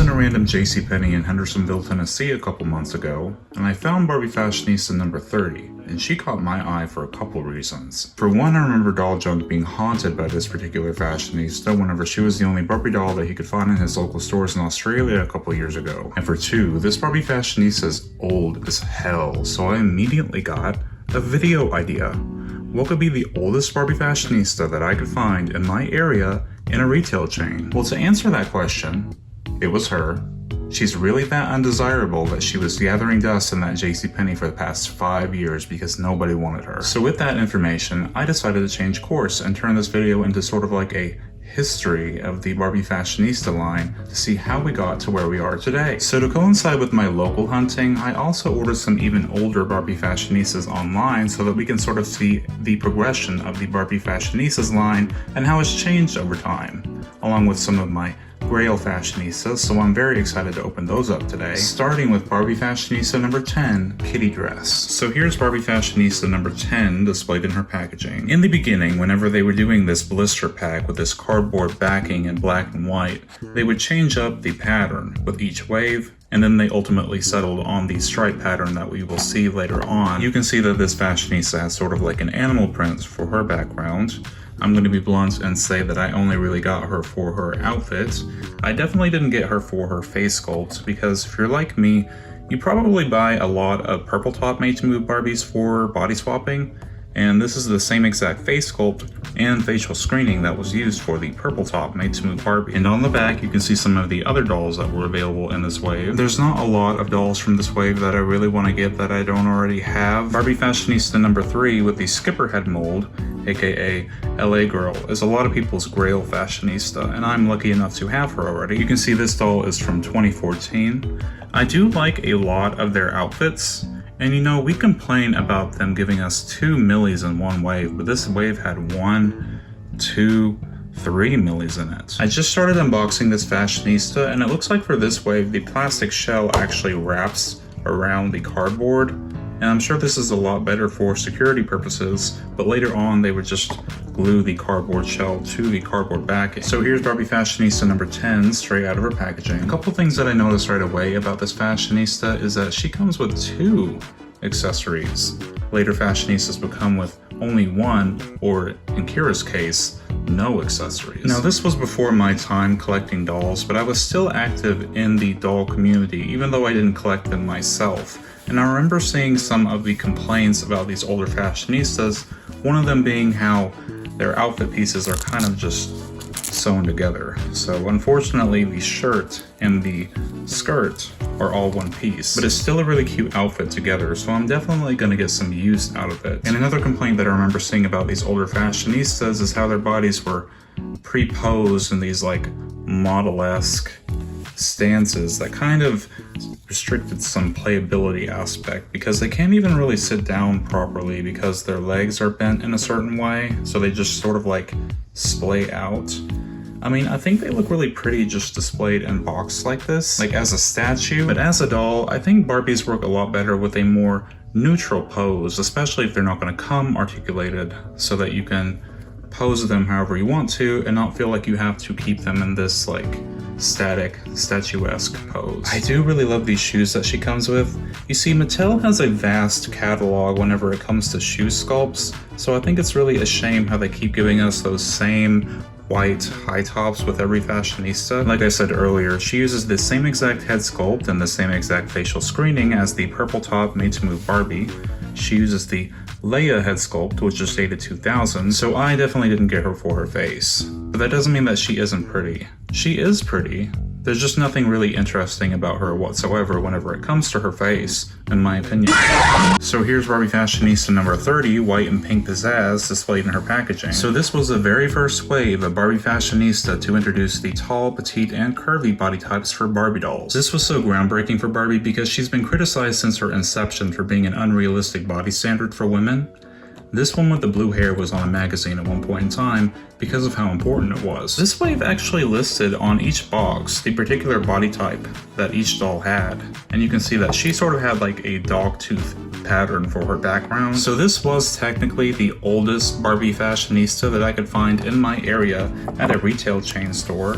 was in a random JCPenney in Hendersonville, Tennessee a couple months ago, and I found Barbie Fashionista number 30, and she caught my eye for a couple reasons. For one, I remember Doll Junk being haunted by this particular fashionista whenever she was the only Barbie doll that he could find in his local stores in Australia a couple years ago. And for two, this Barbie Fashionista is old as hell, so I immediately got a video idea. What could be the oldest Barbie Fashionista that I could find in my area in a retail chain? Well, to answer that question, it was her. She's really that undesirable that she was gathering dust in that JCPenney for the past 5 years because nobody wanted her. So with that information, I decided to change course and turn this video into sort of like a history of the Barbie Fashionista line to see how we got to where we are today. So to coincide with my local hunting, I also ordered some even older Barbie Fashionistas online so that we can sort of see the progression of the Barbie Fashionistas line and how it's changed over time, along with some of my Grail Fashionistas, so I'm very excited to open those up today. Starting with Barbie Fashionista number 10, Kitty Dress. So here's Barbie Fashionista number 10 displayed in her packaging. In the beginning, whenever they were doing this blister pack with this cardboard backing in black and white, they would change up the pattern with each wave, and then they ultimately settled on the stripe pattern that we will see later on. You can see that this fashionista has sort of like an animal print for her background. I'm going to be blunt and say that I only really got her for her outfit. I definitely didn't get her for her face sculpt because if you're like me, you probably buy a lot of purple top made to move Barbies for body swapping, and this is the same exact face sculpt and facial screening that was used for the purple top made to move Barbie. And on the back you can see some of the other dolls that were available in this wave. There's not a lot of dolls from this wave that I really want to get that I don't already have. Barbie Fashionista number 3 with the skipper head mold, aka LA Girl, is a lot of people's Grail Fashionista, and I'm lucky enough to have her already. You can see this doll is from 2014. I do like a lot of their outfits, and you know, we complain about them giving us 2 millis in one wave, but this wave had 1, 2, 3 millis in it. I just started unboxing this Fashionista, and it looks like for this wave, the plastic shell actually wraps around the cardboard. And I'm sure this is a lot better for security purposes, but later on they would just glue the cardboard shell to the cardboard backing. So here's Barbie Fashionista number 10 straight out of her packaging. A couple things that I noticed right away about this Fashionista is that she comes with 2 accessories. Later Fashionistas would come with only 1, or in Kira's case, no accessories. Now this was before my time collecting dolls, but I was still active in the doll community even though I didn't collect them myself. And I remember seeing some of the complaints about these older fashionistas, one of them being how their outfit pieces are kind of just sewn together. So unfortunately the shirt and the skirt are all one piece, but it's still a really cute outfit together, so I'm definitely going to get some use out of it. And another complaint that I remember seeing about these older fashionistas is how their bodies were pre-posed in these like model-esque stances that kind of restricted some playability aspect because they can't even really sit down properly because their legs are bent in a certain way, so they just sort of like splay out. I mean, I think they look really pretty just displayed in box like this, like as a statue, but as a doll, I think Barbies work a lot better with a more neutral pose, especially if they're not going to come articulated, so that you can pose them however you want to and not feel like you have to keep them in this like static, statuesque pose. I do really love these shoes that she comes with. You see, Mattel has a vast catalog whenever it comes to shoe sculpts, so I think it's really a shame how they keep giving us those same white high tops with every fashionista. Like I said earlier, she uses the same exact head sculpt and the same exact facial screening as the purple top made to move Barbie. She uses the Leia head sculpt, which is dated 2000, so I definitely didn't get her for her face. But that doesn't mean that she isn't pretty. She is pretty. There's just nothing really interesting about her whatsoever whenever it comes to her face, in my opinion. So here's Barbie Fashionista number 30, white and pink pizzazz, displayed in her packaging. So this was the very first wave of Barbie Fashionista to introduce the tall, petite, and curvy body types for Barbie dolls. This was so groundbreaking for Barbie because she's been criticized since her inception for being an unrealistic body standard for women. This one with the blue hair was on a magazine at one point in time because of how important it was. This wave actually listed on each box the particular body type that each doll had, and you can see that she sort of had like a dog tooth pattern for her background. So this was technically the oldest Barbie Fashionista that I could find in my area at a retail chain store.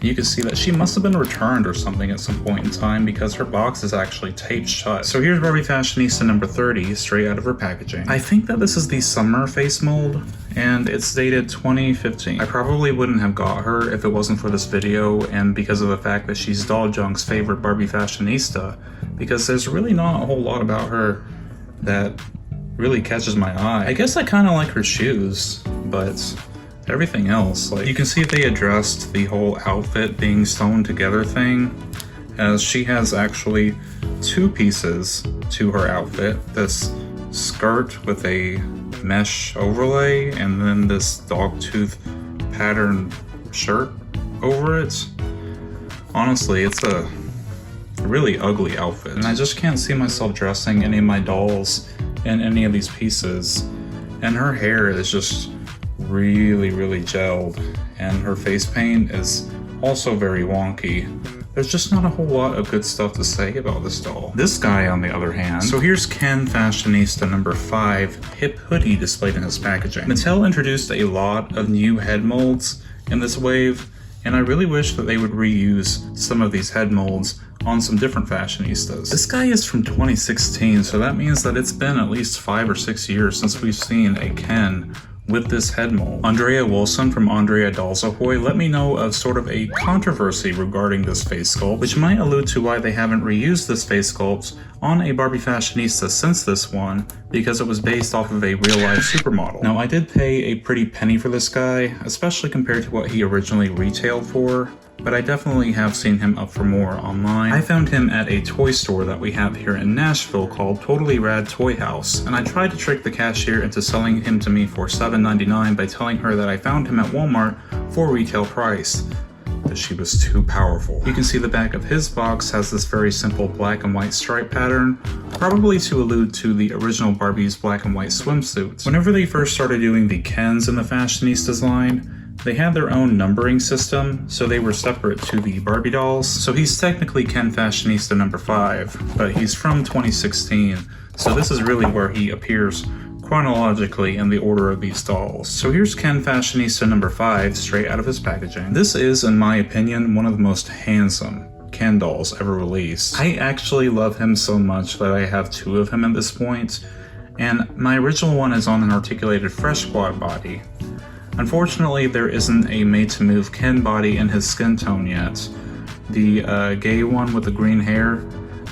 You can see that she must have been returned or something at some point in time because her box is actually taped shut. So here's Barbie Fashionista number 30 straight out of her packaging. I think that this is the summer face mold and it's dated 2015. I probably wouldn't have got her if it wasn't for this video and because of the fact that she's Doll Junk's favorite Barbie Fashionista, because there's really not a whole lot about her that really catches my eye. I guess I kind of like her shoes, but everything else, like, you can see they addressed the whole outfit being sewn together thing, as she has actually two pieces to her outfit. This skirt with a mesh overlay and then this dogtooth pattern shirt over it. Honestly, it's a really ugly outfit and I just can't see myself dressing any of my dolls in any of these pieces. And her hair is just really gelled and her face paint is also very wonky. There's just not a whole lot of good stuff to say about this doll. This guy, on the other hand, so here's Ken Fashionista number 5 hip hoodie displayed in his packaging. Mattel introduced a lot of new head molds in this wave, and I really wish that they would reuse some of these head molds on some different fashionistas. This guy is from 2016, so that means that it's been at least 5 or 6 years since we've seen a Ken with this head mold. Andrea Wilson from Andrea Dolls Ahoy let me know of sort of a controversy regarding this face sculpt, which might allude to why they haven't reused this face sculpt on a Barbie Fashionista since this one, because it was based off of a real-life supermodel. Now, I did pay a pretty penny for this guy, especially compared to what he originally retailed for, but I definitely have seen him up for more online. I found him at a toy store that we have here in Nashville called Totally Rad Toy House, and I tried to trick the cashier into selling him to me for $7.99 by telling her that I found him at Walmart for retail price. But she was too powerful. You can see the back of his box has this very simple black and white stripe pattern, probably to allude to the original Barbie's black and white swimsuits. Whenever they first started doing the Kens in the Fashionistas line, they had their own numbering system, so they were separate to the Barbie dolls. So he's technically Ken Fashionista number 5, but he's from 2016, so this is really where he appears chronologically in the order of these dolls. So here's Ken Fashionista number 5 straight out of his packaging. This is, in my opinion, one of the most handsome Ken dolls ever released. I actually love him so much that I have 2 of him at this point, and my original one is on an articulated Fresh Squad body. Unfortunately, there isn't a made-to-move Ken body in his skin tone yet. The gay one with the green hair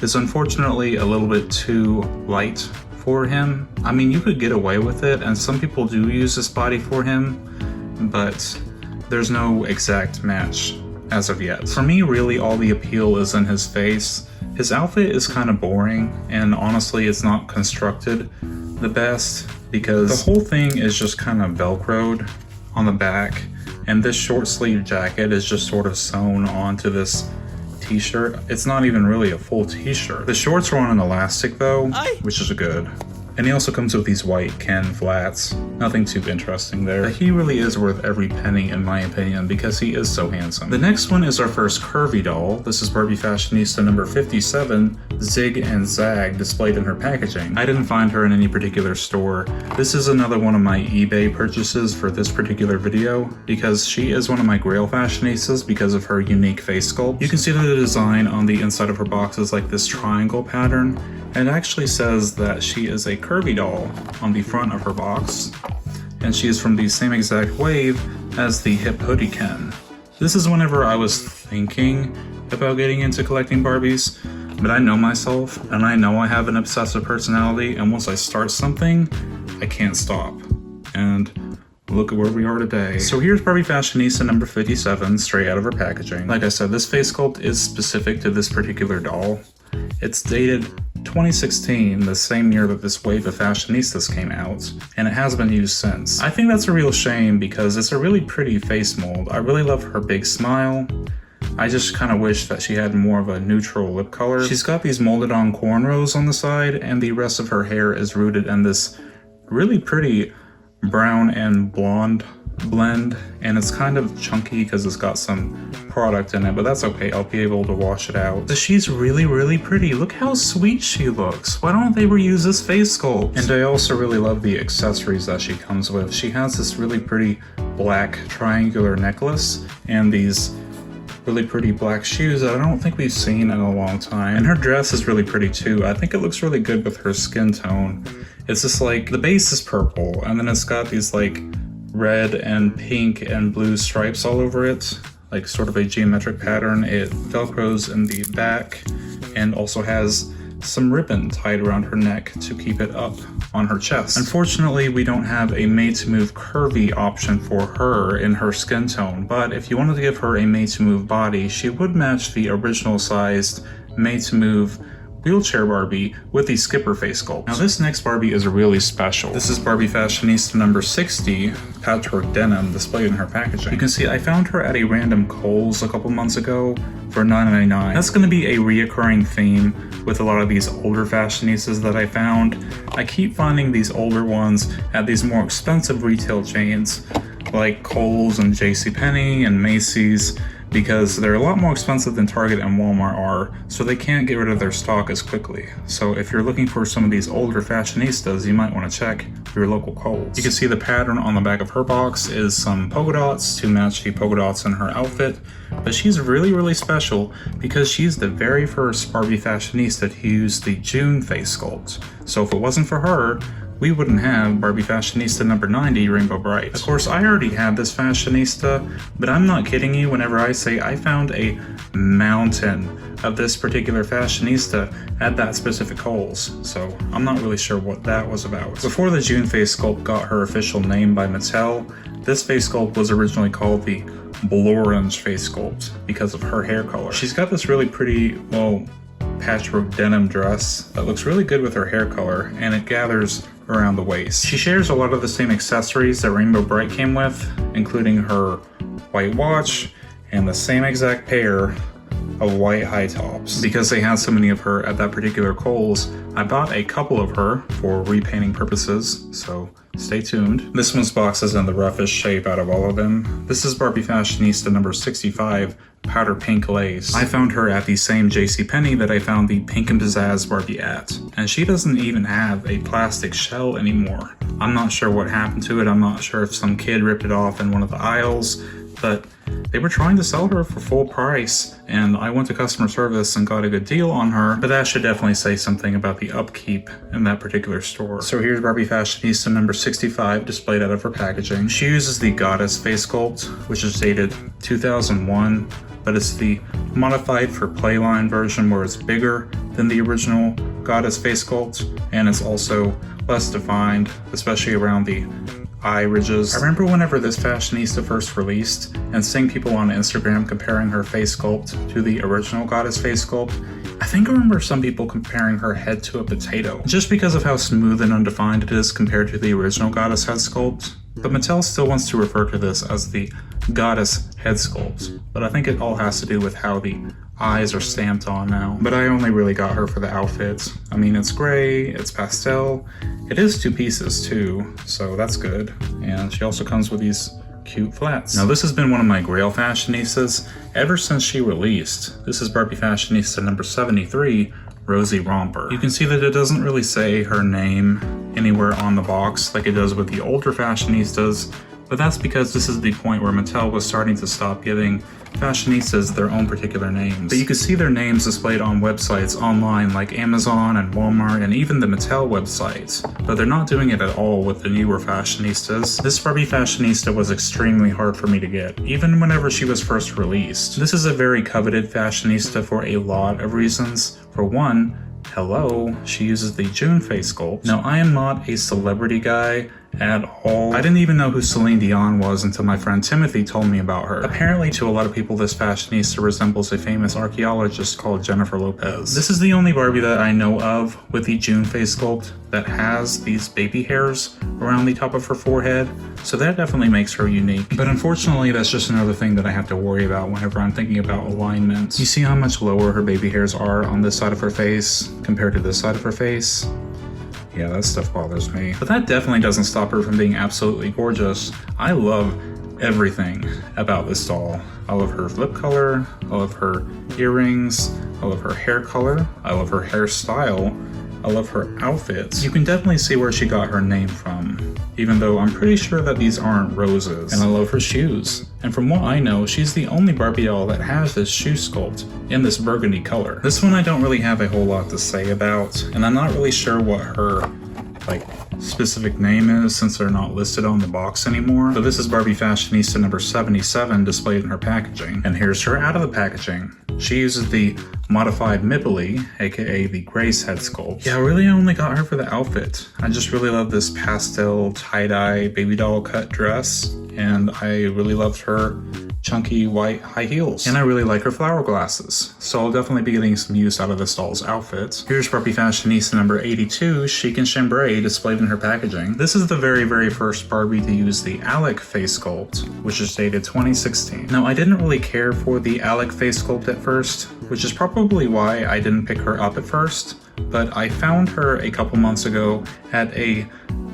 is unfortunately a little bit too light for him. I mean, you could get away with it, and some people do use this body for him, but there's no exact match as of yet. For me, really all the appeal is in his face. His outfit is kind of boring, and honestly, it's not constructed the best because the whole thing is just kind of velcroed on the back, and this short sleeve jacket is just sort of sewn onto this t-shirt. It's not even really a full t-shirt. The shorts are on an elastic though, which is good. And he also comes with these white Ken flats. Nothing too interesting there. But he really is worth every penny in my opinion because he is so handsome. The next one is our first curvy doll. This is Barbie Fashionista number 57, Zig and Zag, displayed in her packaging. I didn't find her in any particular store. This is another one of my eBay purchases for this particular video because she is one of my Grail Fashionistas because of her unique face sculpt. You can see that the design on the inside of her box is like this triangle pattern. And it actually says that she is a curvy doll on the front of her box, and she is from the same exact wave as the hip hoodie Ken. This is whenever I was thinking about getting into collecting Barbies, but I know myself, and I know I have an obsessive personality, and once I start something, I can't stop. And look at where we are today. So here's Barbie Fashionista number 57, straight out of her packaging. Like I said, this face sculpt is specific to this particular doll. It's dated 2016, the same year that this wave of Fashionistas came out, and it has been used since. I think that's a real shame because it's a really pretty face mold. I really love her big smile. I just kind of wish that she had more of a neutral lip color. She's got these molded on cornrows on the side, and the rest of her hair is rooted in this really pretty brown and blonde blend, and it's kind of chunky because it's got some product in it, but that's okay. I'll be able to wash it out. She's really, really pretty. Look how sweet she looks. Why don't they reuse this face sculpt? And I also really love the accessories that she comes with. She has this really pretty black triangular necklace and these really pretty black shoes that I don't think we've seen in a long time. And her dress is really pretty too. I think it looks really good with her skin tone. It's just like, the base is purple, and then it's got these like red and pink and blue stripes all over it, like sort of a geometric pattern. It velcros in the back and also has some ribbon tied around her neck to keep it up on her chest. Unfortunately, we don't have a made-to-move curvy option for her in her skin tone, but if you wanted to give her a made-to-move body, she would match the original sized made-to-move wheelchair Barbie with the skipper face sculpt. Now this next Barbie is really special. This is Barbie Fashionista number 60, patchwork denim, displayed in her packaging. You can see I found her at a random Kohl's a couple months ago for $9.99. That's going to be a reoccurring theme with a lot of these older fashionistas that I found. I keep finding these older ones at these more expensive retail chains like Kohl's and JCPenney and Macy's, because they're a lot more expensive than Target and Walmart are, so they can't get rid of their stock as quickly. So if you're looking for some of these older fashionistas, you might want to check your local Kohl's. You can see the pattern on the back of her box is some polka dots to match the polka dots in her outfit, but she's really, really special because she's the very first Barbie Fashionista to use the June face sculpt. So if it wasn't for her, we wouldn't have Barbie Fashionista number 90, Rainbow Bright. Of course, I already had this Fashionista, but I'm not kidding you whenever I say I found a mountain of this particular Fashionista at that specific Kohl's, so I'm not really sure what that was about. Before the June face sculpt got her official name by Mattel, this face sculpt was originally called the Blorange face sculpt because of her hair color. She's got this really pretty, well, patchwork denim dress that looks really good with her hair color, and it gathers around the waist. She shares a lot of the same accessories that Rainbow Bright came with, including her white watch and the same exact pair of white high tops. Because they had so many of her at that particular Kohl's, I bought a couple of her for repainting purposes, so stay tuned. This one's box is in the roughest shape out of all of them. This is Barbie Fashionista number 65, powder pink lace. I found her at the same JCPenney that I found the Pink and Pizzazz Barbie at, and she doesn't even have a plastic shell anymore. I'm not sure what happened to it. I'm not sure if some kid ripped it off in one of the aisles, but they were trying to sell her for full price, and I went to customer service and got a good deal on her, but that should definitely say something about the upkeep in that particular store. So here's Barbie Fashionista number 65 displayed out of her packaging. She uses the Goddess face sculpt, which is dated 2001, but it's the modified for Playline version where it's bigger than the original Goddess face sculpt, and it's also less defined, especially around the eye ridges. I remember whenever this Fashionista first released and seeing people on Instagram comparing her face sculpt to the original Goddess face sculpt. I think I remember some people comparing her head to a potato, just because of how smooth and undefined it is compared to the original Goddess head sculpt. But Mattel still wants to refer to this as the Goddess head sculpt, but I think it all has to do with how the eyes are stamped on now. But I only really got her for the outfit. I mean, it's gray, it's pastel, it is 2 pieces too, so that's good. And she also comes with these cute flats. Now this has been one of my grail fashionistas ever since she released. This is Barbie Fashionista number 73, Rosie Romper. You can see that it doesn't really say her name anywhere on the box like it does with the older fashionistas, but that's because this is the point where Mattel was starting to stop giving fashionistas their own particular names. But you can see their names displayed on websites online like Amazon and Walmart and even the Mattel websites, but they're not doing it at all with the newer fashionistas. This Barbie Fashionista was extremely hard for me to get, even whenever she was first released. This is a very coveted fashionista for a lot of reasons. For one, hello, she uses the June face sculpt. Now, I am not a celebrity guy at all. I didn't even know who Celine Dion was until my friend Timothy told me about her. Apparently, to a lot of people, this fashionista resembles a famous archaeologist called Jennifer Lopez. This is the only Barbie that I know of with the June face sculpt that has these baby hairs around the top of her forehead, so that definitely makes her unique. But unfortunately, that's just another thing that I have to worry about whenever I'm thinking about alignment. You see how much lower her baby hairs are on this side of her face compared to this side of her face? Yeah, that stuff bothers me. But that definitely doesn't stop her from being absolutely gorgeous. I love everything about this doll. I love her lip color, I love her earrings, I love her hair color, I love her hairstyle, I love her outfits. You can definitely see where she got her name from, even though I'm pretty sure that these aren't roses. And I love her shoes. And from what I know, she's the only Barbie doll that has this shoe sculpt in this burgundy color. This one I don't really have a whole lot to say about, and I'm not really sure what her specific name is since they're not listed on the box anymore. So this is Barbie Fashionista number 77 displayed in her packaging. And here's her out of the packaging. She uses the modified Mibbley, aka the Grace head sculpt. Yeah, I really only got her for the outfit. I just really love this pastel tie-dye baby doll cut dress, and I really loved her chunky white high heels. And I really like her flower glasses, so I'll definitely be getting some use out of this doll's outfit. Here's Barbie Fashionista number 82, Chic and Chambray, displayed in her packaging. This is the very first Barbie to use the Alec face sculpt, which is dated 2016. Now, I didn't really care for the Alec face sculpt at first, which is probably why I didn't pick her up at first, but I found her a couple months ago at a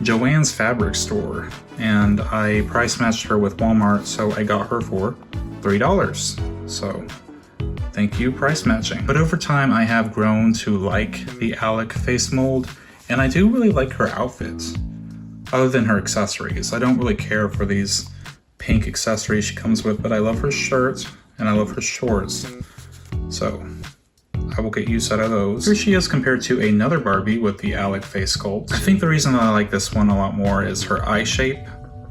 Joann's fabric store, and I price matched her with Walmart, so I got her for $3. So thank you, price matching. But over time I have grown to like the Alec face mold, and I do really like her outfits. Other than her accessories, I don't really care for these pink accessories she comes with, but I love her shirt and I love her shorts, so I will get use out of those. Here she is compared to another Barbie with the Alec face sculpt. I think the reason that I like this one a lot more is her eye shape.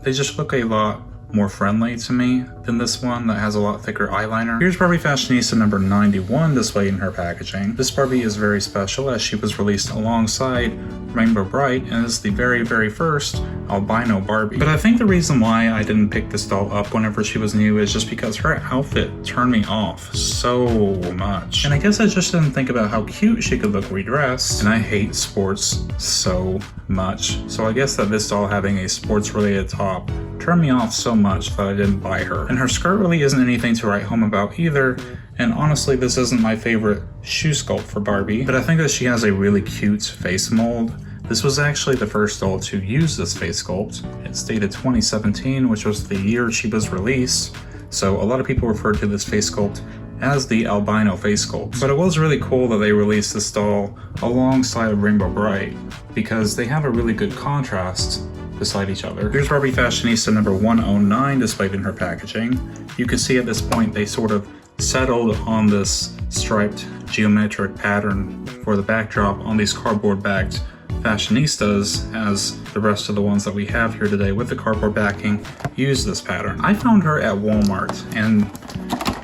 They just look a lot more friendly to me than this one that has a lot thicker eyeliner. Here's Barbie Fashionista number 91 displayed in her packaging. This Barbie is very special as she was released alongside Rainbow Brite and is the very first albino Barbie. But I think the reason why I didn't pick this doll up whenever she was new is just because her outfit turned me off so much. And I guess I just didn't think about how cute she could look redressed, and I hate sports so much. So I guess that this doll having a sports related top turned me off so much that I didn't buy her. And her skirt really isn't anything to write home about either, and honestly this isn't my favorite shoe sculpt for Barbie, but I think that she has a really cute face mold. This was actually the first doll to use this face sculpt. It's dated 2017, which was the year she was released, so a lot of people refer to this face sculpt as the albino face sculpt. But it was really cool that they released this doll alongside Rainbow Brite because they have a really good contrast beside each other. Here's Barbie Fashionista number 109 displayed in her packaging. You can see at this point they sort of settled on this striped geometric pattern for the backdrop on these cardboard backed Fashionistas, as the rest of the ones that we have here today with the cardboard backing use this pattern. I found her at Walmart and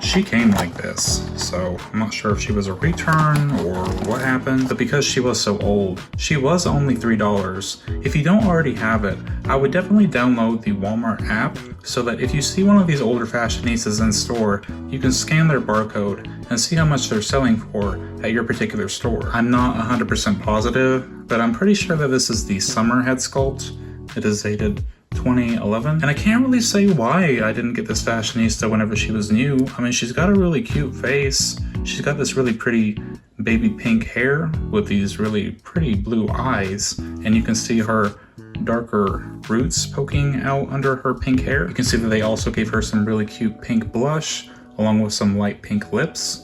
she came like this, so I'm not sure if she was a return or what happened, but because she was so old, she was only $3. If you don't already have it, I would definitely download the Walmart app so that if you see one of these older Fashionistas in store, you can scan their barcode and see how much they're selling for at your particular store. I'm not 100% positive, but I'm pretty sure that this is the summer head sculpt. It is dated 2011, and I can't really say why I didn't get this Fashionista whenever she was new. I mean, she's got a really cute face, she's got this really pretty baby pink hair with these really pretty blue eyes, and you can see her darker roots poking out under her pink hair. You can see that they also gave her some really cute pink blush along with some light pink lips.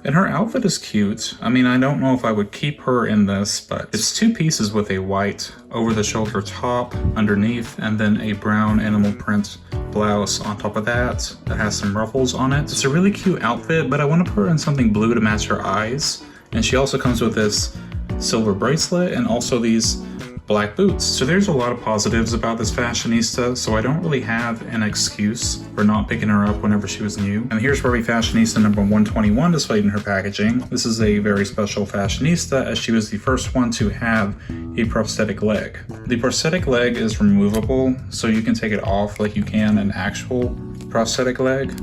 And her outfit is cute. I mean, I don't know if I would keep her in this, but it's two pieces with a white over-the-shoulder top underneath and then a brown animal print blouse on top of that has some ruffles on it. It's a really cute outfit, but I want to put her in something blue to match her eyes. And she also comes with this silver bracelet and also these black boots. So there's a lot of positives about this Fashionista, so I don't really have an excuse for not picking her up whenever she was new. And here's Barbie Fashionista number 121 displayed in her packaging. This is a very special Fashionista as she was the first one to have a prosthetic leg. The prosthetic leg is removable, so you can take it off like you can an actual prosthetic leg,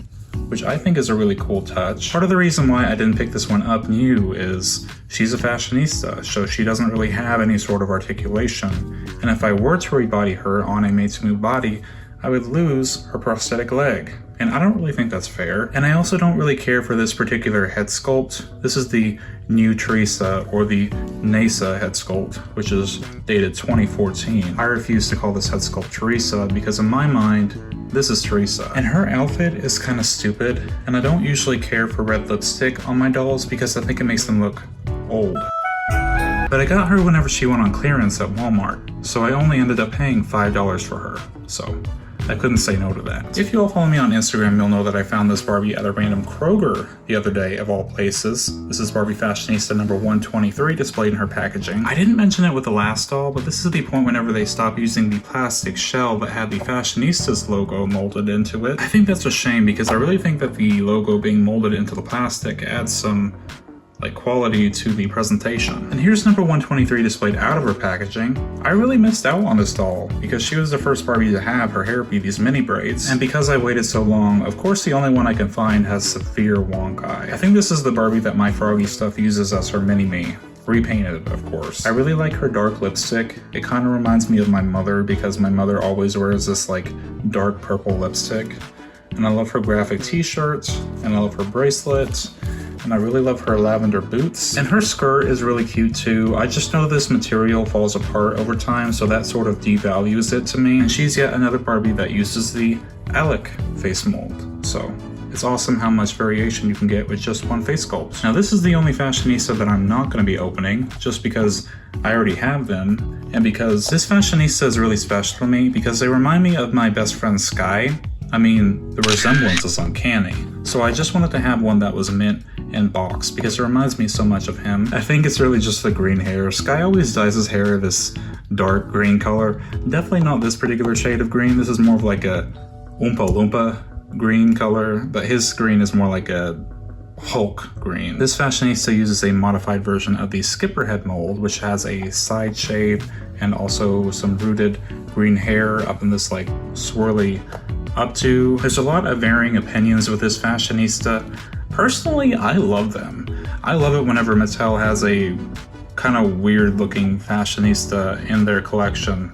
which I think is a really cool touch. Part of the reason why I didn't pick this one up new is she's a Fashionista, so she doesn't really have any sort of articulation. And if I were to rebody her on a made-to-move body, I would lose her prosthetic leg. and I don't really think that's fair. And I also don't really care for this particular head sculpt. This is the New Teresa, or the NASA head sculpt, which is dated 2014. I refuse to call this head sculpt Teresa because in my mind, this is Teresa. And her outfit is kind of stupid, and I don't usually care for red lipstick on my dolls because I think it makes them look old. But I got her whenever she went on clearance at Walmart, so I only ended up paying $5 for her, so I couldn't say no to that. If you all follow me on Instagram, you'll know that I found this Barbie at a random Kroger the other day, of all places. This is Barbie Fashionista number 123 displayed in her packaging. I didn't mention it with the last doll, but this is the point whenever they stopped using the plastic shell that had the Fashionistas logo molded into it. I think that's a shame because I really think that the logo being molded into the plastic adds some quality to the presentation. And here's number 123 displayed out of her packaging. I really missed out on this doll because she was the first Barbie to have her hair be these mini braids. And because I waited so long, of course the only one I can find has severe wonk eye. I think this is the Barbie that my Froggy stuff uses as her mini-me. Repainted, of course. I really like her dark lipstick. It kind of reminds me of my mother because my mother always wears this dark purple lipstick. And I love her graphic t-shirts, and I love her bracelet, and I really love her lavender boots. And her skirt is really cute too. I just know this material falls apart over time, so that sort of devalues it to me. And she's yet another Barbie that uses the Alec face mold. So it's awesome how much variation you can get with just one face sculpt. Now this is the only Fashionista that I'm not going to be opening, just because I already have them, and because this Fashionista is really special to me because they remind me of my best friend Sky. I mean, the resemblance is uncanny. So I just wanted to have one that was mint and boxed because it reminds me so much of him. I think it's really just the green hair. Sky always dyes his hair this dark green color. Definitely not this particular shade of green. This is more of like a Oompa Loompa green color, but his green is more like a Hulk green. This Fashionista uses a modified version of the Skipper head mold, which has a side shave and also some rooted green hair up in this swirly updo. There's a lot of varying opinions with this Fashionista. Personally, I love them. I love it whenever Mattel has a kind of weird looking Fashionista in their collection.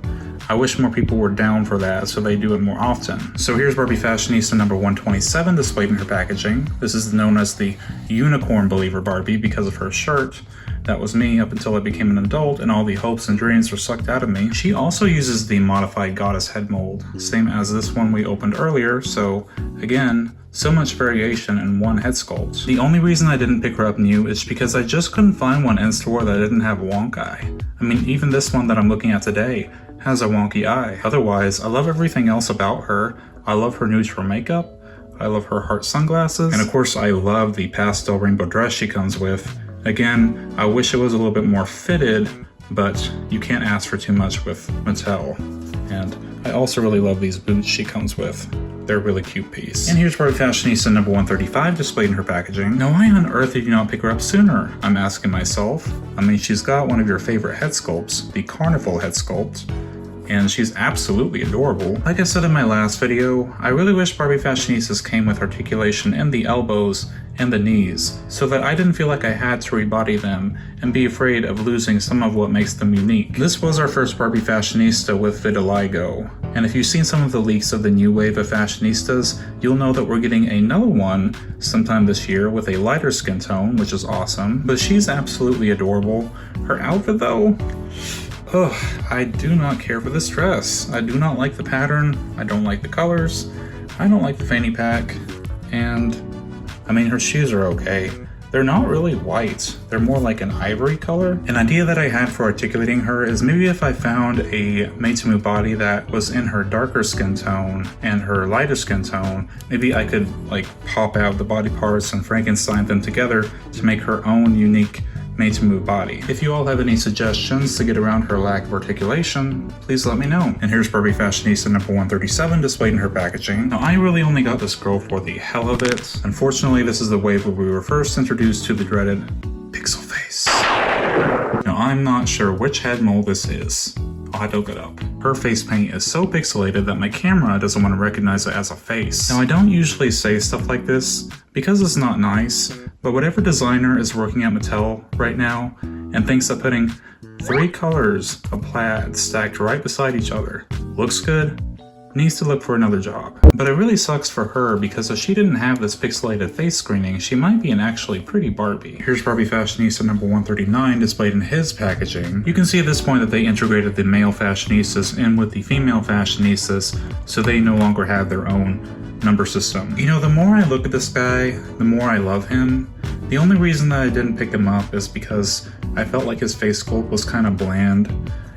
I wish more people were down for that so they do it more often. So here's Barbie Fashionista number 127 displayed in her packaging. This is known as the Unicorn Believer Barbie because of her shirt. That was me up until I became an adult and all the hopes and dreams were sucked out of me. She also uses the modified goddess head mold, same as this one we opened earlier, so again, so much variation in one head sculpt. The only reason I didn't pick her up new is because I just couldn't find one in store that didn't have wonk eye. I mean, even this one that I'm looking at today has a wonky eye. Otherwise, I love everything else about her. I love her neutral makeup, I love her heart sunglasses, and of course I love the pastel rainbow dress she comes with. Again, I wish it was a little bit more fitted, but you can't ask for too much with Mattel. And I also really love these boots she comes with. They're a really cute piece. And here's Barbie Fashionista number 135 displayed in her packaging. Now why on earth did you not pick her up sooner? I'm asking myself. I mean, she's got one of your favorite head sculpts, the Carnival head sculpt, and she's absolutely adorable. Like I said in my last video, I really wish Barbie Fashionistas came with articulation in the elbows and the knees, so that I didn't feel like I had to rebody them and be afraid of losing some of what makes them unique. This was our first Barbie Fashionista with vitiligo, and if you've seen some of the leaks of the new wave of Fashionistas, you'll know that we're getting another one sometime this year with a lighter skin tone, which is awesome, but she's absolutely adorable. Her outfit though, I do not care for this dress. I do not like the pattern, I don't like the colors, I don't like the fanny pack, and I mean, her shoes are okay. They're not really white, they're more like an ivory color. An idea that I had for articulating her is maybe if I found a made-to-move body that was in her darker skin tone and her lighter skin tone, maybe I could pop out the body parts and Frankenstein them together to make her own unique made-to-move body. If you all have any suggestions to get around her lack of articulation, please let me know. And here's Barbie Fashionista number 137 displayed in her packaging. Now I really only got this girl for the hell of it. Unfortunately, this is the wave where we were first introduced to the dreaded pixel face. Now I'm not sure which head mold this is. I'll have to look it up. Her face paint is so pixelated that my camera doesn't want to recognize it as a face. Now I don't usually say stuff like this because it's not nice, but whatever designer is working at Mattel right now and thinks that putting 3 colors of plaid stacked right beside each other looks good, needs to look for another job. But it really sucks for her because if she didn't have this pixelated face screening, she might be an actually pretty Barbie. Here's Barbie Fashionista number 139 displayed in his packaging. You can see at this point that they integrated the male fashionistas in with the female fashionistas, so they no longer have their own number system. You know, the more I look at this guy, the more I love him. The only reason that I didn't pick him up is because I felt like his face sculpt was kind of bland,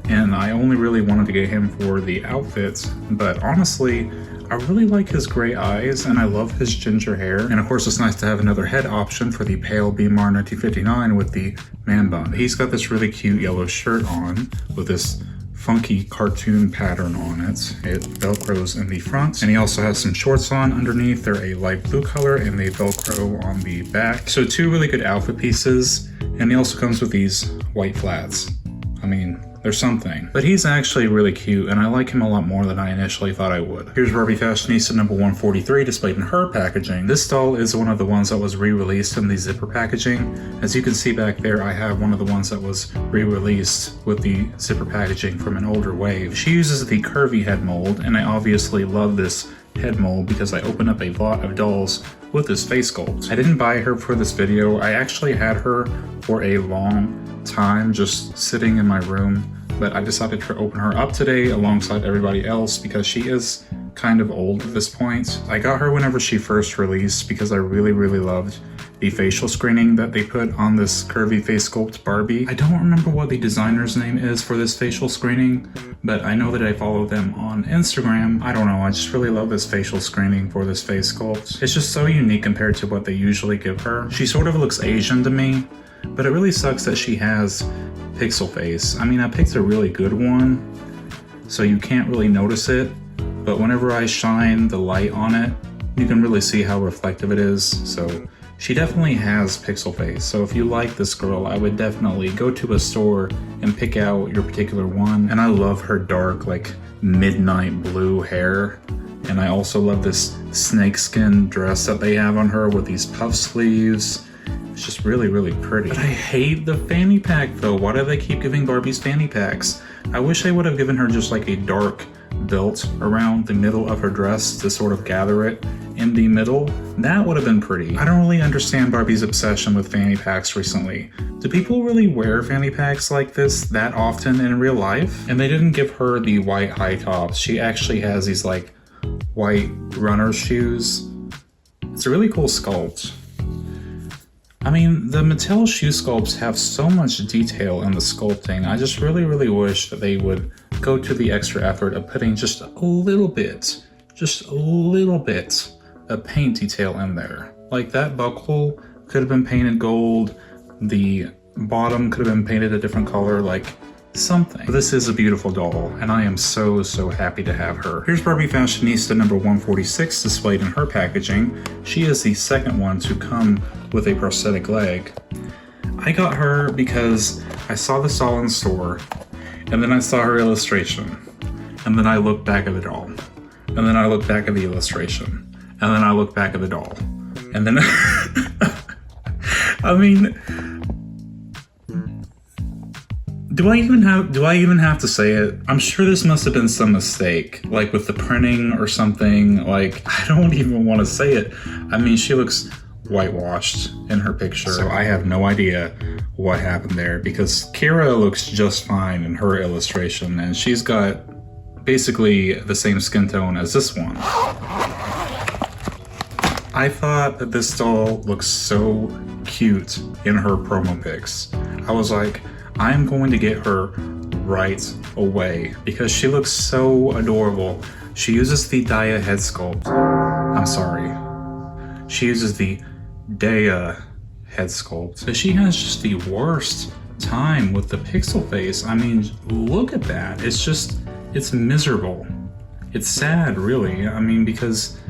and I only really wanted to get him for the outfits, but honestly, I really like his gray eyes and I love his ginger hair. And of course it's nice to have another head option for the pale BMR 1959 with the man bun. He's got this really cute yellow shirt on with this funky cartoon pattern on it. It velcros in the front, and he also has some shorts on underneath. They're a light blue color and they velcro on the back. So two really good outfit pieces, and he also comes with these white flats. I mean, there's something. But he's actually really cute, and I like him a lot more than I initially thought I would. Here's Barbie Fashionista number 143 displayed in her packaging. This doll is one of the ones that was re-released in the zipper packaging. As you can see back there, I have one of the ones that was re-released with the zipper packaging from an older wave. She uses the curvy head mold, and I obviously love this head mold because I opened up a lot of dolls with this face sculpt. I didn't buy her for this video. I actually had her for a long time just sitting in my room, but I decided to open her up today alongside everybody else because she is kind of old at this point. I got her whenever she first released because I really loved the facial screening that they put on this curvy face sculpt Barbie. I don't remember what the designer's name is for this facial screening, but I know that I follow them on Instagram. I don't know, I just really love this facial screening for this face sculpt. It's just so unique compared to what they usually give her. She sort of looks Asian to me, but it really sucks that she has pixel face. I mean, I picked a really good one, so you can't really notice it, but whenever I shine the light on it, you can really see how reflective it is. So she definitely has pixel face. So if you like this girl, I would definitely go to a store and pick out your particular one. And I love her dark, like midnight blue hair. And I also love this snakeskin dress that they have on her with these puff sleeves. It's just really pretty. But I hate the fanny pack though. Why do they keep giving Barbies fanny packs? I wish they would have given her just like a dark belt around the middle of her dress to sort of gather it in the middle. That would have been pretty. I don't really understand Barbie's obsession with fanny packs recently. Do people really wear fanny packs like this that often in real life? And they didn't give her the white high tops. She actually has these like white runner shoes. It's a really cool sculpt. I mean, the Mattel shoe sculpts have so much detail in the sculpting. I just really wish that they would go to the extra effort of putting just a little bit of paint detail in there. Like that buckle could have been painted gold, the bottom could have been painted a different color, like something. But this is a beautiful doll, and I am so happy to have her. Here's Barbie Fashionista number 146 displayed in her packaging. She is the second one to come with a prosthetic leg. I got her because I saw this doll in store, and then I saw her illustration, and then I looked back at the doll, and then I looked back at the illustration, and then I looked back at the doll, and then I mean, do I even have to say it? I'm sure this must have been some mistake, like with the printing or something. Like, I don't even want to say it. I mean, she looks whitewashed in her picture, so I have no idea what happened there, because Kira looks just fine in her illustration, and she's got basically the same skin tone as this one. I thought that this doll looks so cute in her promo pics. I was like, I'm going to get her right away because she looks so adorable. She uses the Daya head sculpt. I'm sorry. She uses the Daya head sculpt. But she has just the worst time with the pixel face. I mean, look at that. It's miserable. It's sad, really. I mean, because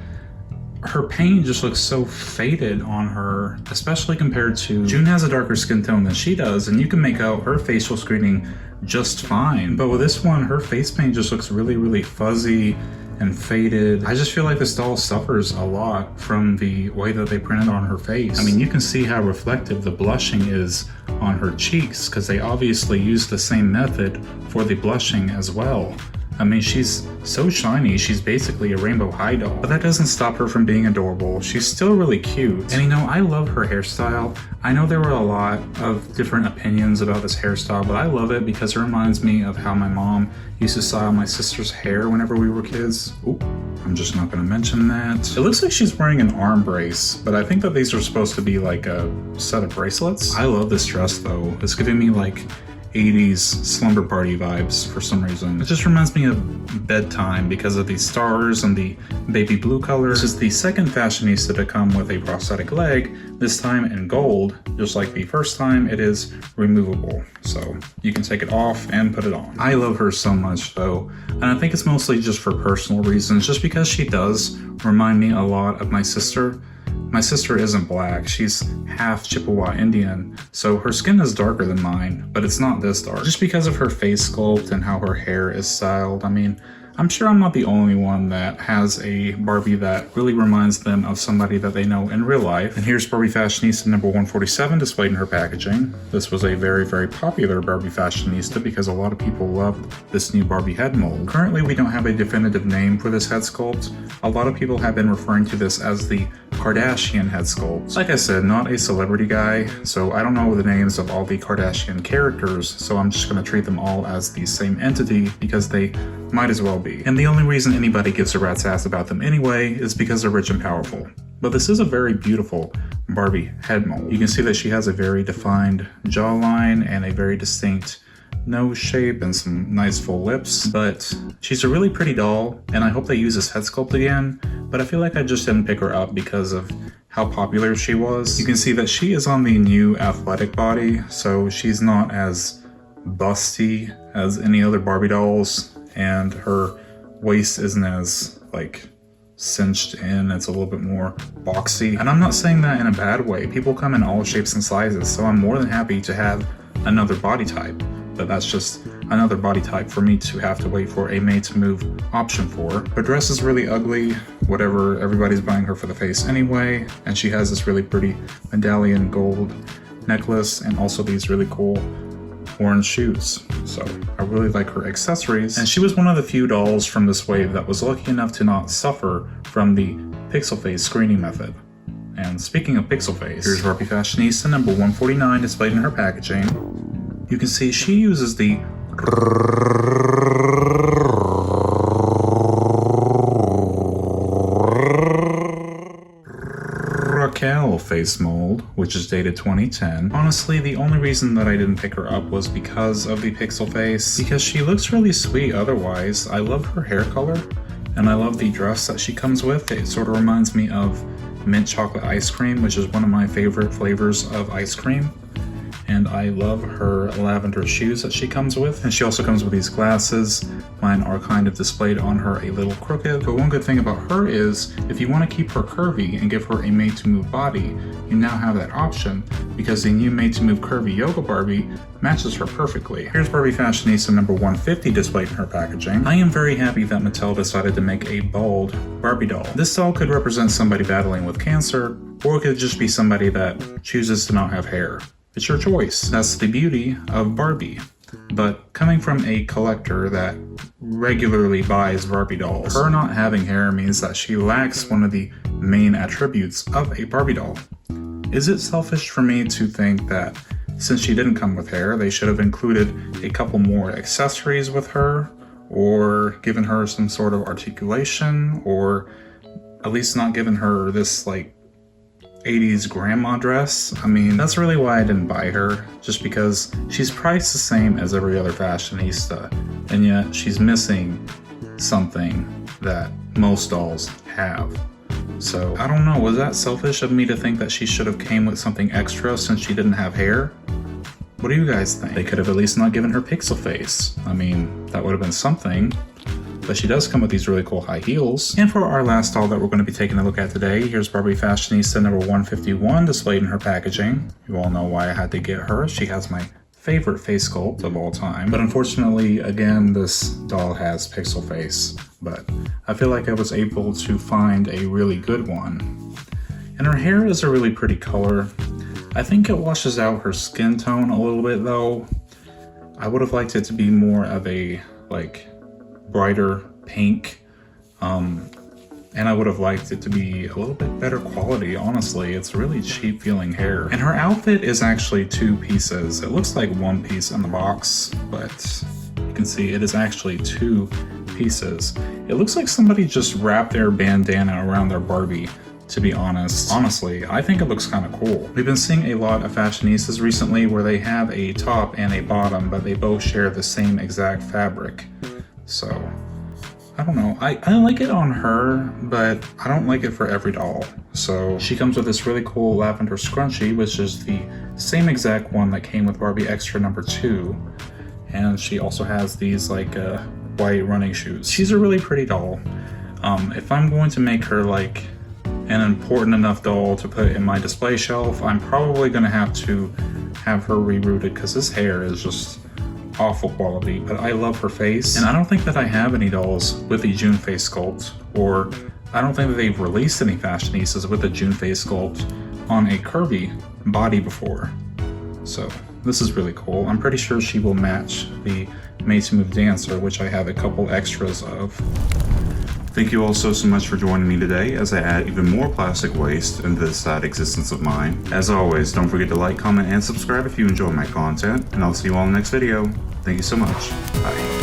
her paint just looks so faded on her, especially compared to June has a darker skin tone than she does, and you can make out her facial screening just fine. But with this one, her face paint just looks really fuzzy and faded. I just feel like this doll suffers a lot from the way that they printed on her face. I mean, you can see how reflective the blushing is on her cheeks because they obviously used the same method for the blushing as well. I mean, she's so shiny, she's basically a rainbow high doll. But that doesn't stop her from being adorable. She's still really cute. And you know, I love her hairstyle. I know there were a lot of different opinions about this hairstyle, but I love it because it reminds me of how my mom used to style my sister's hair whenever we were kids. Ooh, I'm just not gonna mention that. It looks like she's wearing an arm brace, but I think that these are supposed to be like a set of bracelets. I love this dress though. It's giving me like 80s slumber party vibes for some reason. It just reminds me of bedtime because of these stars and the baby blue color. This is the second fashionista to come with a prosthetic leg, this time in gold. Just like the first time, it is removable. So you can take it off and put it on. I love her so much though, and I think it's mostly just for personal reasons, just because she does remind me a lot of my sister. My sister isn't black, she's half Chippewa Indian, so her skin is darker than mine, but it's not this dark. Just because of her face sculpt and how her hair is styled, I mean, I'm sure I'm not the only one that has a Barbie that really reminds them of somebody that they know in real life. And here's Barbie Fashionista number 147 displayed in her packaging. This was a very, very popular Barbie Fashionista because a lot of people loved this new Barbie head mold. Currently, we don't have a definitive name for this head sculpt. A lot of people have been referring to this as the Kardashian head sculpt. Like I said, not a celebrity guy, so I don't know the names of all the Kardashian characters, so I'm just going to treat them all as the same entity because they might as well be. And the only reason anybody gives a rat's ass about them anyway is because they're rich and powerful. But this is a very beautiful Barbie head mold. You can see that she has a very defined jawline and a very distinct nose shape and some nice full lips, but she's a really pretty doll, and I hope they use this head sculpt again, but I feel like I just didn't pick her up because of how popular she was. You can see that she is on the new athletic body, so she's not as busty as any other Barbie dolls, and her waist isn't as like cinched in, it's a little bit more boxy. And I'm not saying that in a bad way. People come in all shapes and sizes, so I'm more than happy to have another body type. But that's just another body type for me to have to wait for a made to move option for. Her dress is really ugly, whatever, everybody's buying her for the face anyway, and she has this really pretty medallion gold necklace and also these really cool orange shoes. So I really like her accessories, and she was one of the few dolls from this wave that was lucky enough to not suffer from the pixel face screening method. And speaking of pixel face, here's Barbie Fashionista number 149 displayed in her packaging. You can see she uses the Raquel face mold, which is dated 2010. Honestly, the only reason that I didn't pick her up was because of the pixel face, because she looks really sweet otherwise. I love her hair color, and I love the dress that she comes with. It sort of reminds me of mint chocolate ice cream, which is one of my favorite flavors of ice cream. And I love her lavender shoes that she comes with. And she also comes with these glasses. Mine are kind of displayed on her a little crooked. But one good thing about her is, if you want to keep her curvy and give her a made-to-move body, you now have that option, because the new made-to-move curvy yoga Barbie matches her perfectly. Here's Barbie Fashionista number 150 displayed in her packaging. I am very happy that Mattel decided to make a bald Barbie doll. This doll could represent somebody battling with cancer, or it could just be somebody that chooses to not have hair. It's your choice. That's the beauty of Barbie. But coming from a collector that regularly buys Barbie dolls, her not having hair means that she lacks one of the main attributes of a Barbie doll. Is it selfish for me to think that since she didn't come with hair, they should have included a couple more accessories with her, or given her some sort of articulation, or at least not given her this like 80s grandma dress? I mean, that's really why I didn't buy her, just because she's priced the same as every other fashionista, and yet she's missing something that most dolls have. So I don't know, was that selfish of me to think that she should have came with something extra since she didn't have hair? What do you guys think? They could have at least not given her pixel face. I mean, that would have been something. But she does come with these really cool high heels. And for our last doll that we're going to be taking a look at today, here's Barbie Fashionista number 151 displayed in her packaging. You all know why I had to get her. She has my favorite face sculpt of all time. But unfortunately, again, this doll has pixel face. But I feel like I was able to find a really good one. And her hair is a really pretty color. I think it washes out her skin tone a little bit though. I would have liked it to be more of a like brighter pink. And I would have liked it to be a little bit better quality, honestly. It's really cheap feeling hair. And her outfit is actually 2 pieces. It looks like 1 piece in the box, but you can see it is actually 2 pieces. It looks like somebody just wrapped their bandana around their Barbie, to be honest. Honestly, I think it looks kind of cool. We've been seeing a lot of fashionistas recently where they have a top and a bottom, but they both share the same exact fabric. So, I don't know. I like it on her, but I don't like it for every doll. So she comes with this really cool lavender scrunchie, which is the same exact one that came with Barbie Extra number 2. And she also has these like white running shoes. She's a really pretty doll. If I'm going to make her like an important enough doll to put in my display shelf, I'm probably gonna have to have her rerouted because this hair is just awful quality, but I love her face. And I don't think that I have any dolls with the June face sculpt, or I don't think that they've released any fashionistas with a June face sculpt on a curvy body before. So this is really cool. I'm pretty sure she will match the Made to Move dancer, which I have a couple extras of. Thank you all so much for joining me today as I add even more plastic waste into this sad existence of mine. As always, don't forget to like, comment, and subscribe if you enjoy my content, and I'll see you all in the next video. Thank you so much. Bye.